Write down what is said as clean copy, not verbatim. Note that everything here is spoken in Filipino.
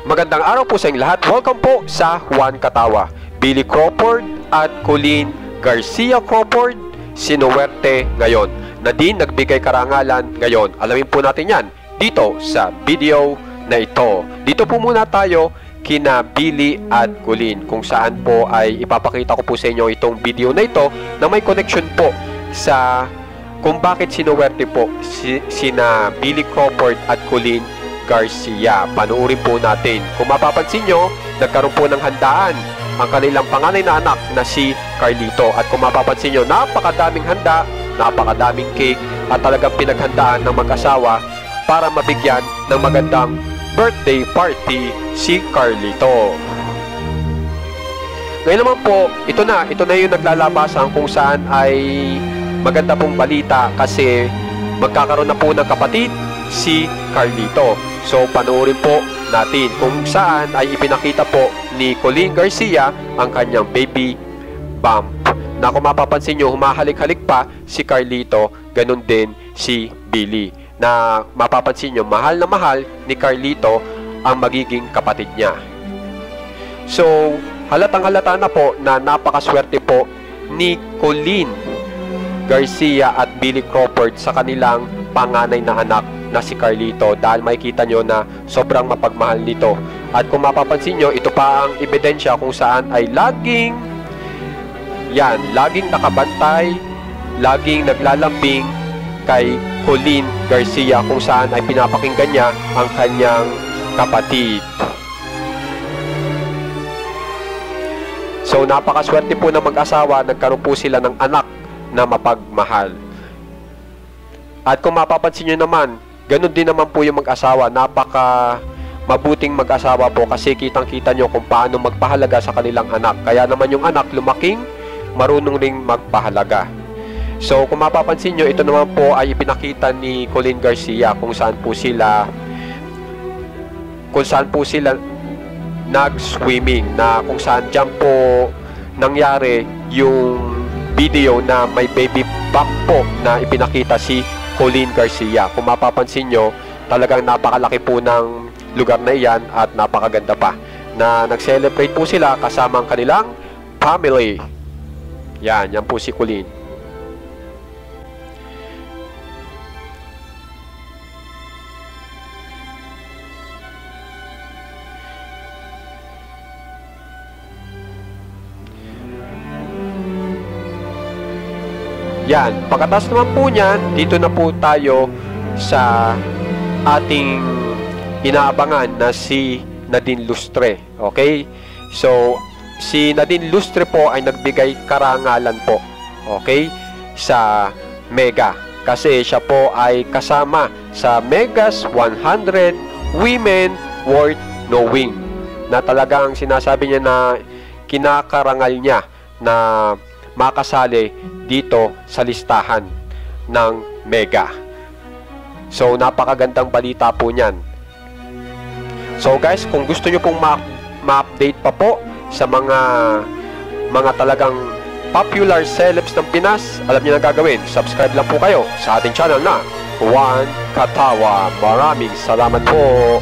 Magandang araw po sa inyong lahat. Welcome po sa Juan Katawa. Billy Crawford at Colleen Garcia Crawford sinuwerte ngayon. Nadine nagbigay karangalan ngayon. Alamin po natin yan dito sa video na ito. Dito po muna tayo kina Billy at Colleen, kung saan po ay ipapakita ko po sa inyo itong video na ito na may connection po sa kung bakit sinuwerte po sina Billy Crawford at Colleen Garcia. Panuorin po natin. Kung mapapansin nyo, nagkaroon po ng handaan ang kanilang panganay na anak na si Carlito. At kung mapapansin nyo, napakadaming handa, napakadaming cake, at talagang pinaghandaan ng mag-asawa para mabigyan ng magandang birthday party si Carlito. Ngayon naman po, ito na yung naglalabasan kung saan ay maganda pong balita kasi magkakaroon na po ng kapatid si Carlito. So, panoorin po natin kung saan ay ipinakita po ni Colleen Garcia ang kanyang baby bump. Na kung mapapansin nyo, humahalik-halik pa si Carlito, ganun din si Billy. Na mapapansin nyo, mahal na mahal ni Carlito ang magiging kapatid niya. So, halatang-halata na po na napakaswerte po ni Colleen Garcia at Billy Crawford sa kanilang panganay na anak na si Carlito, dahil makikita nyo na sobrang mapagmahal nito. At kung mapapansin nyo, ito pa ang ebidensya kung saan ay laging nakabantay, laging naglalambing kay Colleen Garcia, kung saan ay pinapakinggan niya ang kanyang kapatid. So, napakaswerte po ng mag-asawa, nagkaroon po sila ng anak na mapagmahal. At kung mapapansin nyo naman, ganun din naman po yung mag-asawa. Napaka mabuting mag-asawa po kasi kitang-kita nyo kung paano magpahalaga sa kanilang anak. Kaya naman yung anak lumaking marunong ring magpahalaga. So, kung mapapansin nyo, ito naman po ay ipinakita ni Colleen Garcia kung saan po sila nag-swimming, na kung saan dyan po nangyari yung video na may baby bump po na ipinakita si Colleen Garcia. Kung mapapansin nyo, talagang napakalaki po ng lugar na iyan at napakaganda pa. Na nag-celebrate po sila kasama ang kanilang family. Yan po si Colleen. Yan, pagkatapos naman po niyan, dito na po tayo sa ating inaabangan na si Nadine Lustre. Okay? So, si Nadine Lustre po ay nagbigay karangalan po. Okay? Sa Mega. Kasi siya po ay kasama sa Mega's 100 Women Worth Knowing. Na talagang sinasabi niya na kinakarangal niya na makasali dito sa listahan ng Mega. So, napakagandang balita po niyan. So, guys, kung gusto nyo pong ma-update pa po sa mga talagang popular celebs ng Pinas, alam nyo na gagawin. Subscribe lang po kayo sa ating channel na Juan Katawa. Maraming salamat po.